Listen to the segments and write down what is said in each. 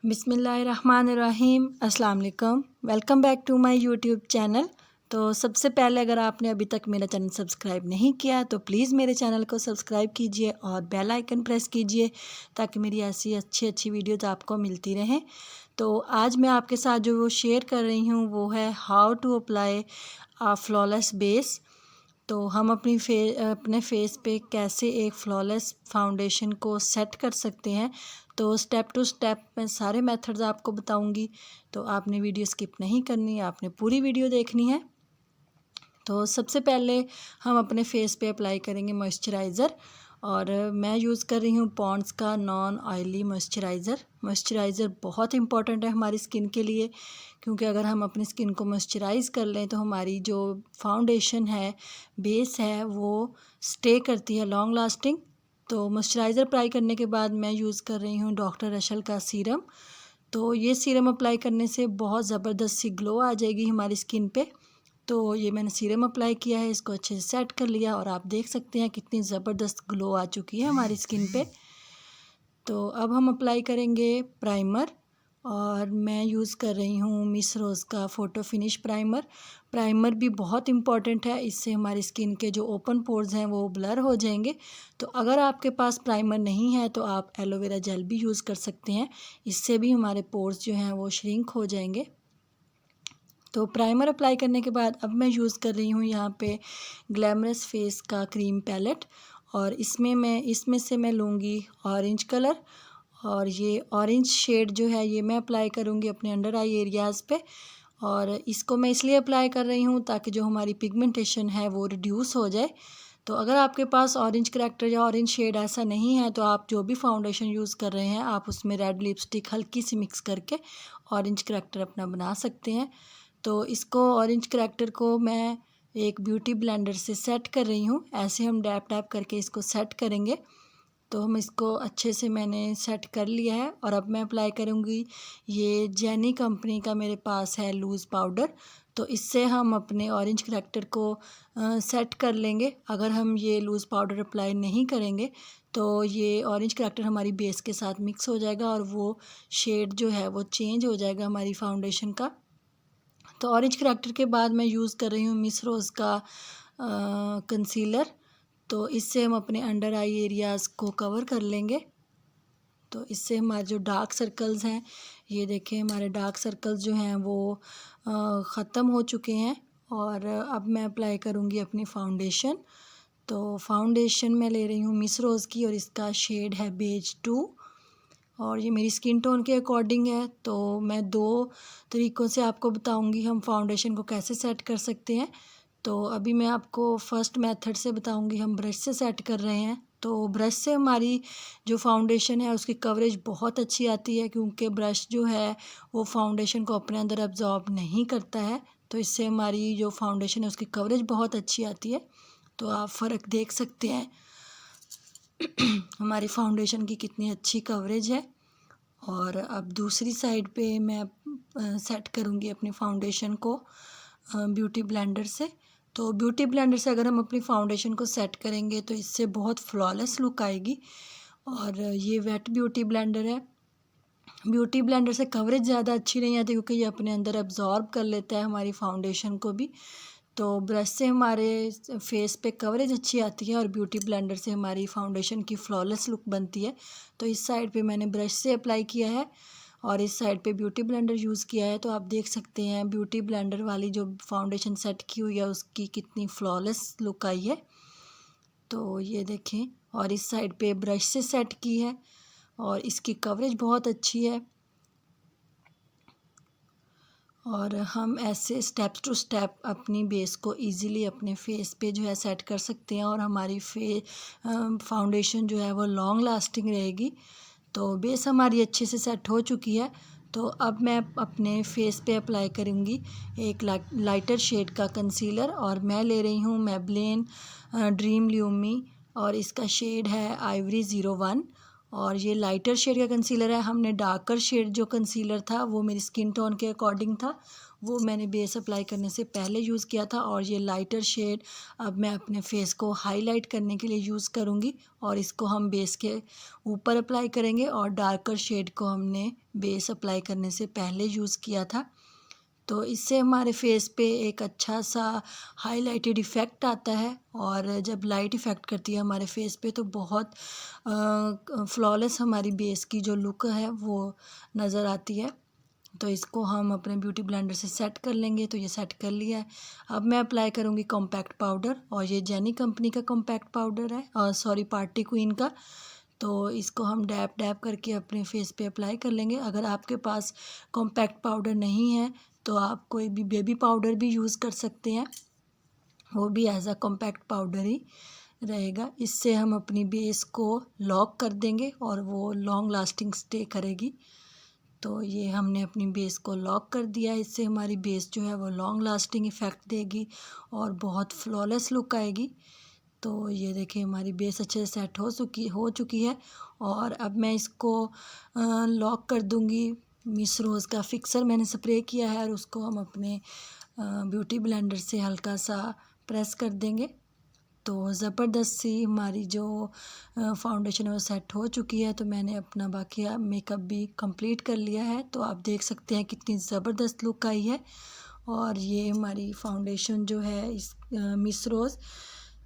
बिस्मिल्लाहिर्रहमानिर्रहीम। अस्सलाम वालेकुम। Welcome back to my YouTube channel. तो सबसे पहले अगर आपने अभी तक मेरा चैनल सब्सक्राइब नहीं किया तो प्लीज़ मेरे चैनल को सब्सक्राइब कीजिए और बेल आइकन प्रेस कीजिए ताकि मेरी ऐसी अच्छी अच्छी वीडियोज़ आपको मिलती रहें। तो आज मैं आपके साथ जो वो शेयर कर रही हूँ वो है how to apply a flawless base. तो हम अपने फेस पे कैसे एक फ्लॉलेस फाउंडेशन को सेट कर सकते हैं। तो स्टेप टू स्टेप मैं सारे मेथड्स आपको बताऊंगी। तो आपने वीडियो स्किप नहीं करनी है, आपने पूरी वीडियो देखनी है। तो सबसे पहले हम अपने फेस पे अप्लाई करेंगे मॉइस्चराइज़र और मैं यूज़ कर रही हूँ पॉन्ड्स का नॉन ऑयली मॉइस्चराइज़र बहुत इंपॉर्टेंट है हमारी स्किन के लिए, क्योंकि अगर हम अपनी स्किन को मॉइस्चराइज़ कर लें तो हमारी जो फाउंडेशन है, बेस है, वो स्टे करती है लॉन्ग लास्टिंग। तो मॉइस्चराइज़र अप्लाई करने के बाद मैं यूज़ कर रही हूँ डॉक्टर रशल का सीरम। तो ये सीरम अप्लाई करने से बहुत ज़बरदस्त सी ग्लो आ जाएगी हमारी स्किन पे। तो ये मैंने सीरम अप्लाई किया है, इसको अच्छे से सेट कर लिया और आप देख सकते हैं कितनी ज़बरदस्त ग्लो आ चुकी है हमारी स्किन पे। तो अब हम अप्लाई करेंगे प्राइमर और मैं यूज़ कर रही हूँ मिस रोज़ का फ़ोटो फिनिश प्राइमर भी बहुत इम्पॉर्टेंट है, इससे हमारी स्किन के जो ओपन पोर्स हैं वो ब्लर हो जाएंगे। तो अगर आपके पास प्राइमर नहीं है तो आप एलोवेरा जेल भी यूज़ कर सकते हैं, इससे भी हमारे पोर्स जो हैं वो श्रिंक हो जाएंगे। तो प्राइमर अप्लाई करने के बाद अब मैं यूज़ कर रही हूँ यहाँ पे ग्लैमरस फेस का क्रीम पैलेट और इसमें से मैं लूँगी ऑरेंज कलर और ये ऑरेंज शेड जो है ये मैं अप्लाई करूँगी अपने अंडर आई एरियाज़ पे। और इसको मैं इसलिए अप्लाई कर रही हूँ ताकि जो हमारी पिगमेंटेशन है वो रिड्यूस हो जाए। तो अगर आपके पास ऑरेंज करैक्टर या ऑरेंज शेड ऐसा नहीं है तो आप जो भी फाउंडेशन यूज़ कर रहे हैं आप उसमें रेड लिपस्टिक हल्की सी मिक्स करके ऑरेंज करैक्टर अपना बना सकते हैं। तो इसको ऑरेंज करैक्टर को मैं एक ब्यूटी ब्लेंडर से सेट कर रही हूँ, ऐसे हम डैप डैप करके इसको सेट करेंगे। तो हम इसको अच्छे से मैंने सेट कर लिया है और अब मैं अप्लाई करूँगी ये जेनी कंपनी का मेरे पास है लूज़ पाउडर। तो इससे हम अपने ऑरेंज करैक्टर को सेट कर लेंगे। अगर हम ये लूज़ पाउडर अप्लाई नहीं करेंगे तो ये ऑरेंज करैक्टर हमारी बेस के साथ मिक्स हो जाएगा और वो शेड जो है वो चेंज हो जाएगा हमारी फाउंडेशन का। तो ऑरेंज करैक्टर के बाद मैं यूज़ कर रही हूँ मिस रोज़ का कंसीलर। तो इससे हम अपने अंडर आई एरियाज़ को कवर कर लेंगे। तो इससे हमारे जो डार्क सर्कल्स हैं, ये देखें हमारे डार्क सर्कल्स जो हैं वो ख़त्म हो चुके हैं। और अब मैं अप्लाई करूँगी अपनी फाउंडेशन। तो फाउंडेशन मैं ले रही हूँ मिस रोज़ की और इसका शेड है बेज 2 और ये मेरी स्किन टोन के अकॉर्डिंग है। तो मैं दो तरीक़ों से आपको बताऊंगी हम फाउंडेशन को कैसे सेट कर सकते हैं। तो अभी मैं आपको फ़र्स्ट मेथड से बताऊंगी, हम ब्रश से सेट कर रहे हैं। तो ब्रश से हमारी जो फाउंडेशन है उसकी कवरेज बहुत अच्छी आती है, क्योंकि ब्रश जो है वो फाउंडेशन को अपने अंदर अब्ज़ॉर्ब नहीं करता है। तो इससे हमारी जो फाउंडेशन है उसकी कवरेज बहुत अच्छी आती है। तो आप फ़र्क देख सकते हैं हमारी फाउंडेशन की कितनी अच्छी कवरेज है। और अब दूसरी साइड पे मैं सेट करूँगी अपनी फाउंडेशन को ब्यूटी ब्लेंडर से। तो ब्यूटी ब्लेंडर से अगर हम अपनी फाउंडेशन को सेट करेंगे तो इससे बहुत फ्लॉलेस लुक आएगी। और ये वेट ब्यूटी ब्लेंडर है। ब्यूटी ब्लेंडर से कवरेज ज़्यादा अच्छी नहीं आती क्योंकि ये अपने अंदर अब्ज़ॉर्ब कर लेता है हमारी फाउंडेशन को भी। तो ब्रश से हमारे फेस पे कवरेज अच्छी आती है और ब्यूटी ब्लेंडर से हमारी फाउंडेशन की फ्लॉलेस लुक बनती है। तो इस साइड पे मैंने ब्रश से अप्लाई किया है और इस साइड पे ब्यूटी ब्लेंडर यूज़ किया है। तो आप देख सकते हैं ब्यूटी ब्लेंडर वाली जो फाउंडेशन सेट की हुई है उसकी कितनी फ्लॉलेस लुक आई है। तो ये देखें, और इस साइड पे ब्रश से सेट की है और इसकी कवरेज बहुत अच्छी है। और हम ऐसे स्टेप टू स्टेप अपनी बेस को इजीली अपने फेस पे जो है सेट कर सकते हैं और हमारी फाउंडेशन जो है वो लॉन्ग लास्टिंग रहेगी। तो बेस हमारी अच्छे से सेट हो चुकी है। तो अब मैं अपने फेस पे अप्लाई करूँगी एक लाइटर शेड का कंसीलर और मैं ले रही हूँ मैबलिन ड्रीम ल्यूमी और इसका शेड है आइवरी 01। और ये लाइटर शेड का कंसीलर है। हमने डार्कर शेड जो कंसीलर था वो मेरी स्किन टोन के अकॉर्डिंग था, वो मैंने बेस अप्लाई करने से पहले यूज़ किया था। और ये लाइटर शेड अब मैं अपने फेस को हाईलाइट करने के लिए यूज़ करूँगी और इसको हम बेस के ऊपर अप्लाई करेंगे। और डार्कर शेड को हमने बेस अप्लाई करने से पहले यूज़ किया था, तो इससे हमारे फेस पे एक अच्छा सा हाइलाइटेड इफ़ेक्ट आता है। और जब लाइट इफ़ेक्ट करती है हमारे फेस पे तो बहुत फ्लॉलेस हमारी बेस की जो लुक है वो नज़र आती है। तो इसको हम अपने ब्यूटी ब्लेंडर से सेट कर लेंगे। तो ये सेट कर लिया है। अब मैं अप्लाई करूँगी कॉम्पैक्ट पाउडर, और ये जेनी कंपनी का कॉम्पैक्ट पाउडर है, सॉरी पार्टी क्वीन का। तो इसको हम डैब डैब करके अपने फेस पे अप्लाई कर लेंगे। अगर आपके पास कॉम्पैक्ट पाउडर नहीं है तो आप कोई भी बेबी पाउडर भी यूज़ कर सकते हैं, वो भी एज अ कॉम्पैक्ट पाउडर ही रहेगा। इससे हम अपनी बेस को लॉक कर देंगे और वो लॉन्ग लास्टिंग स्टे करेगी। तो ये हमने अपनी बेस को लॉक कर दिया। इससे हमारी बेस जो है वो लॉन्ग लास्टिंग इफ़ेक्ट देगी और बहुत फ्लॉलेस लुक आएगी। तो ये देखिए हमारी बेस अच्छे से सेट हो चुकी है। और अब मैं इसको लॉक कर दूँगी। मिस रोज़ का फिक्सर मैंने स्प्रे किया है और उसको हम अपने ब्यूटी ब्लेंडर से हल्का सा प्रेस कर देंगे। तो ज़बरदस्त सी हमारी जो फाउंडेशन है वो सेट हो चुकी है। तो मैंने अपना बाकी मेकअप भी कंप्लीट कर लिया है। तो आप देख सकते हैं कितनी ज़बरदस्त लुक आई है। और ये हमारी फाउंडेशन जो है इस मिस रोज़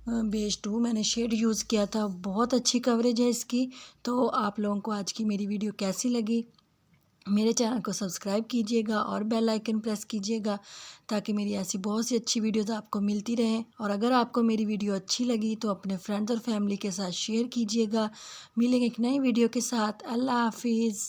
बेस 2 मैंने शेड यूज़ किया था, बहुत अच्छी कवरेज है इसकी। तो आप लोगों को आज की मेरी वीडियो कैसी लगी? मेरे चैनल को सब्सक्राइब कीजिएगा और बेल आइकन प्रेस कीजिएगा ताकि मेरी ऐसी बहुत सी अच्छी वीडियोस आपको मिलती रहें। और अगर आपको मेरी वीडियो अच्छी लगी तो अपने फ्रेंड्स और फैमिली के साथ शेयर कीजिएगा। मिलेंगे एक नई वीडियो के साथ। अल्लाह हाफिज़।